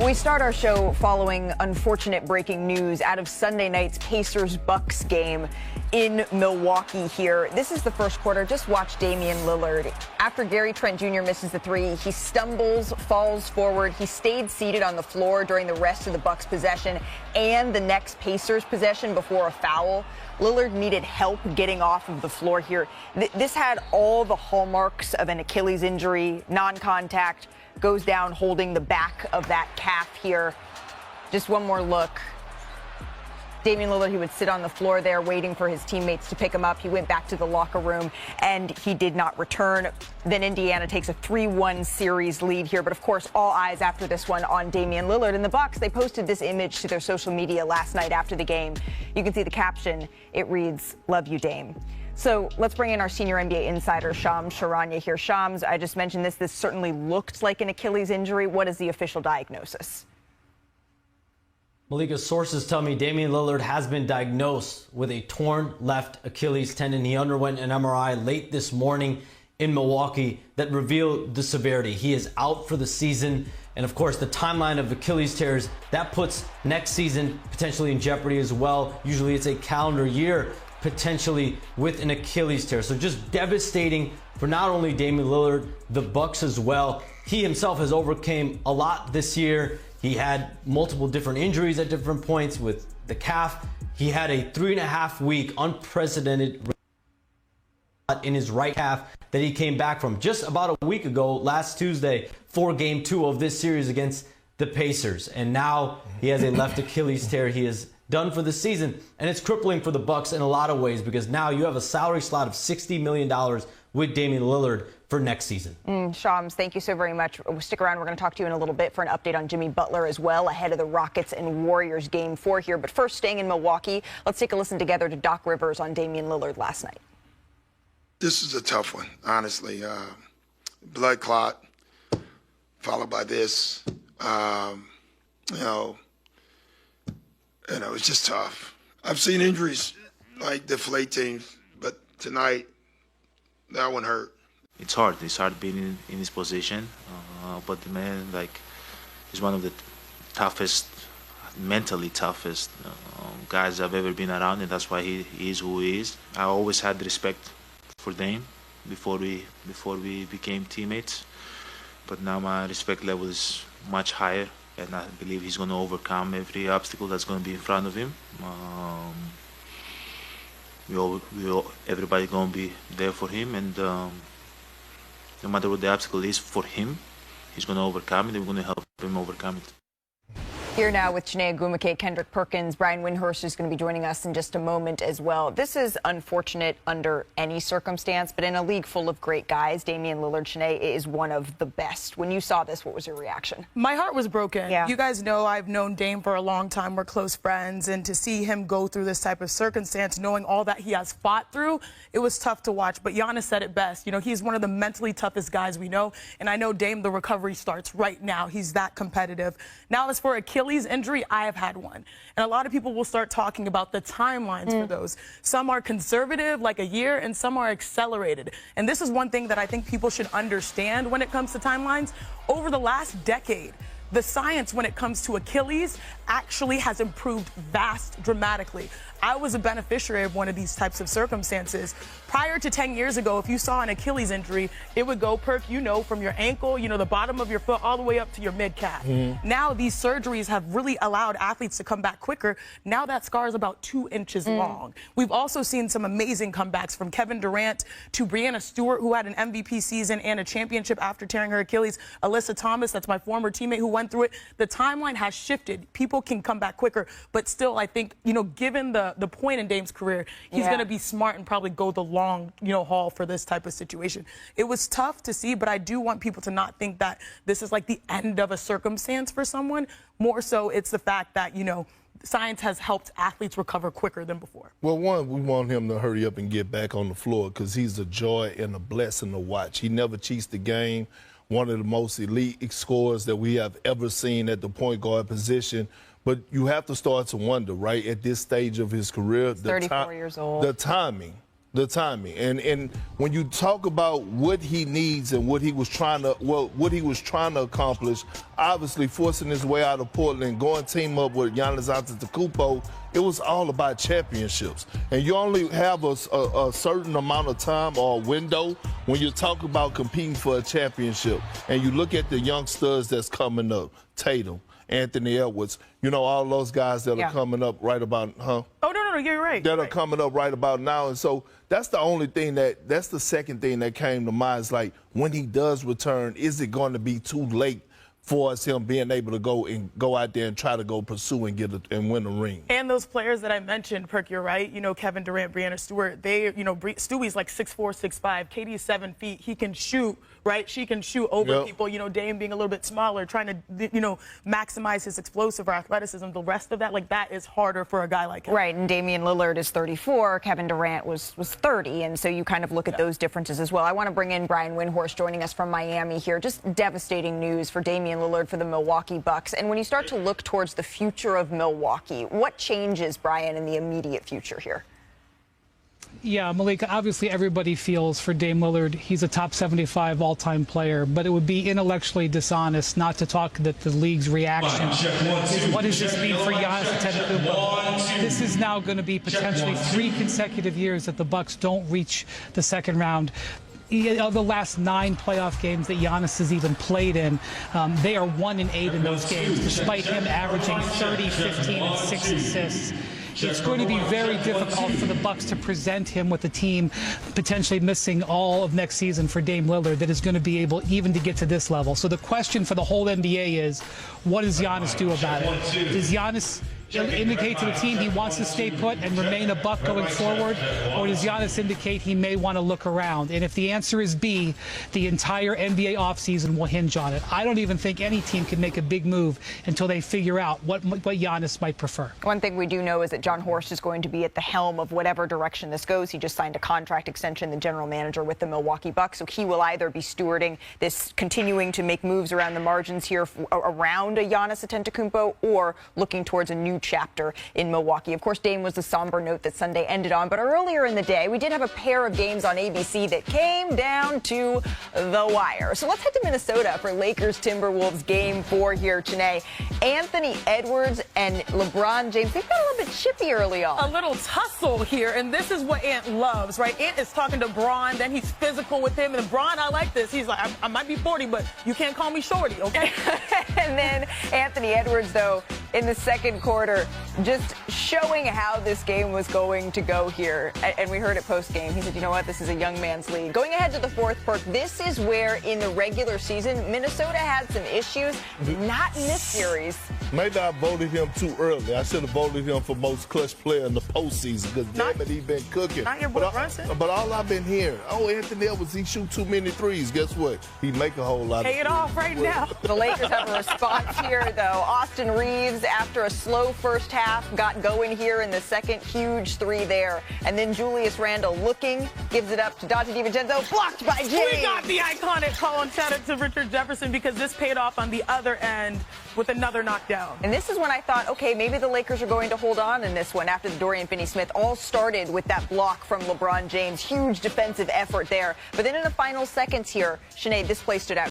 We start our show following unfortunate breaking news out of Sunday night's Pacers-Bucks game in Milwaukee here. This is the first quarter. Just watch Damian Lillard. After Gary Trent Jr. misses the three, he stumbles, falls forward. He stayed seated on the floor during the rest of the Bucks possession and the next Pacers possession before a foul. Lillard needed help getting off of the floor here. This had all the hallmarks of an Achilles injury, non-contact, goes down holding the back of that calf here. Just one more look. Damian Lillard, he would sit on the floor there waiting for his teammates to pick him up. He went back to the locker room, and he did not return. Then Indiana takes a 3-1 series lead here. But, of course, all eyes after this one on Damian Lillard. And the Bucks, they posted this image to their social media last night after the game. You can see the caption. It reads, "Love you, Dame." So let's bring in our senior NBA insider, Shams Charania here. Shams, I just mentioned this. This certainly looked like an Achilles injury. What is the official diagnosis? Malika, sources tell me Damian Lillard has been diagnosed with a torn left Achilles tendon. He underwent an MRI late this morning in Milwaukee that revealed the severity. He is out for the season. And of course, the timeline of Achilles tears, that puts next season potentially in jeopardy as well. Usually it's a calendar year potentially with an Achilles tear. So just devastating for not only Damian Lillard, the Bucks as well. He himself has overcame a lot this year. He had multiple different injuries at different points with the calf. He had a 3.5-week unprecedented in his right calf that he came back from just about a week ago, last Tuesday, for Game 2 of this series against the Pacers. And now he has a left Achilles tear. He is done for the season, and it's crippling for the Bucks in a lot of ways because now you have a salary slot of $60 million with Damian Lillard for next season. Shams, thank you so very much. Stick around. We're going to talk to you in a little bit for an update on Jimmy Butler as well ahead of the Rockets and Warriors Game 4 here. But first, staying in Milwaukee, let's take a listen together to Doc Rivers on Damian Lillard last night. This is a tough one, honestly. Blood clot, followed by this. It's just tough. I've seen injuries like deflate teams, but tonight, that one hurt. It's hard. It's hard being in this position, but the man, is one of the toughest, mentally toughest guys I've ever been around, and that's why he is who he is. I always had respect for Dame before we became teammates, but now my respect level is much higher, and I believe he's going to overcome every obstacle that's going to be in front of him. Everybody going to be there for him, and no matter what the obstacle is for him, he's going to overcome it, and we're going to help him overcome it. Here now with Chiney Ogwumike, Kendrick Perkins. Brian Windhorst is going to be joining us in just a moment as well. This is unfortunate under any circumstance, but in a league full of great guys, Damian Lillard, Chiney, is one of the best. When you saw this, what was your reaction? My heart was broken. Yeah. You guys know I've known Dame for a long time. We're close friends, and to see him go through this type of circumstance, knowing all that he has fought through, it was tough to watch. But Giannis said it best. You know, he's one of the mentally toughest guys we know, and I know Dame, the recovery starts right now. He's that competitive. Now, as for Achilles injury, I have had one. And a lot of people will start talking about the timelines for those. Some are conservative, like a year, and some are accelerated. And this is one thing that I think people should understand when it comes to timelines. Over the last decade, the science when it comes to Achilles actually has improved dramatically. I was a beneficiary of one of these types of circumstances. Prior to 10 years ago, if you saw an Achilles injury, it would go, from your ankle, the bottom of your foot, all the way up to your mid-calf. Now these surgeries have really allowed athletes to come back quicker. Now that scar is about 2 inches long. We've also seen some amazing comebacks from Kevin Durant to Breanna Stewart, who had an MVP season and a championship after tearing her Achilles. Alyssa Thomas, that's my former teammate who went through it. The timeline has shifted. People can come back quicker, but still, I think, given the point in Dame's career, he's going to be smart and probably go the long, haul for this type of situation. It was tough to see, but I do want people to not think that this is like the end of a circumstance for someone. More so, it's the fact that, science has helped athletes recover quicker than before. Well, one, we want him to hurry up and get back on the floor because he's a joy and a blessing to watch. He never cheats the game. One of the most elite scorers that we have ever seen at the point guard position. But you have to start to wonder, right, at this stage of his career, 34 years old. The timing The timing. And when you talk about what he needs and what he was trying to accomplish, obviously forcing his way out of Portland, going team up with Giannis Antetokounmpo, it was all about championships. And you only have a certain amount of time or a window when you talk about competing for a championship. And you look at the young studs that's coming up, Tatum, Anthony Edwards, all those guys that are coming up right about, Oh, no, you're right. That are coming up right about now. And so that's the only thing that's the second thing that came to mind is like, when he does return, is it going to be too late for us, him being able to go out there and try to go pursue and win a ring? And those players that I mentioned, Perk, you're right. Kevin Durant, Breanna Stewart, Stewie's like 6'4", 6'5". KD's 7 feet. He can shoot, right? She can shoot over people. Dame being a little bit smaller, trying to, maximize his explosive or athleticism. The rest of that, that is harder for a guy like him. Right, and Damian Lillard is 34. Kevin Durant was 30, and so you kind of look at those differences as well. I want to bring in Brian Windhorst joining us from Miami here. Just devastating news for Damian Lillard for the Milwaukee Bucks. And when you start to look towards the future of Milwaukee, what changes, Brian, in the immediate future here? Yeah, Malika, obviously everybody feels for Dame Lillard. He's a top 75 all-time player, but it would be intellectually dishonest not to talk that the league's reaction is, what does this mean for Giannis Antetokounmpo? This is now going to be potentially 3 consecutive years that the Bucks don't reach the second round. Of the last 9 playoff games that Giannis has even played in, they are 1-8 in those games, despite him averaging 30, 15, and 6 assists. It's going to be very difficult for the Bucks to present him with a team potentially missing all of next season for Dame Lillard that is going to be able even to get to this level. So the question for the whole NBA is, what does Giannis do about it? Does Giannis indicate to the team he wants to stay put and remain a Buck going forward, or does Giannis indicate he may want to look around? And if the answer is B, the entire NBA offseason will hinge on it. I don't even think any team can make a big move until they figure out what Giannis might prefer. One thing we do know is that John Horst is going to be at the helm of whatever direction this goes. He just signed a contract extension, the general manager with the Milwaukee Bucks, so he will either be stewarding this, continuing to make moves around the margins here around a Giannis Antetokounmpo, or looking towards a new chapter in Milwaukee. Of course, Dame was the somber note that Sunday ended on, but earlier in the day, we did have a pair of games on ABC that came down to the wire. So let's head to Minnesota for Lakers Timberwolves Game 4 here today. Anthony Edwards and LeBron James, they've got a little bit chippy early on. A little tussle here, and this is what Ant loves, right? Ant is talking to Bron, then he's physical with him, and Bron, I like this. He's like, I might be 40, but you can't call me shorty, okay? And then Anthony Edwards, though, in the second quarter, just showing how this game was going to go here. And we heard it post-game. He said, you know what, this is a young man's league. Going ahead to the fourth perk, this is where in the regular season, Minnesota had some issues, not in this series. Maybe I voted him too early. I should have voted him for most clutch player in the postseason, because damn it, he's been cooking. Not your boy Brunson. But all I've been hearing, Anthony Edwards, he shoot too many threes. Guess what? He make a whole lot Pay it off right now. The Lakers have a response here, though. Austin Reeves, after a slow first half, got going here in the second. Huge 3 there. And then Julius Randle looking, gives it up to Dante DiVincenzo, blocked by Jimmy. We got the iconic call, and shout out to Richard Jefferson, because this paid off on the other end with another knockdown. And this is when I thought, okay, maybe the Lakers are going to hold on in this one after the Dorian Finney-Smith. All started with that block from LeBron James. Huge defensive effort there. But then in the final seconds here, Sinead, this play stood out.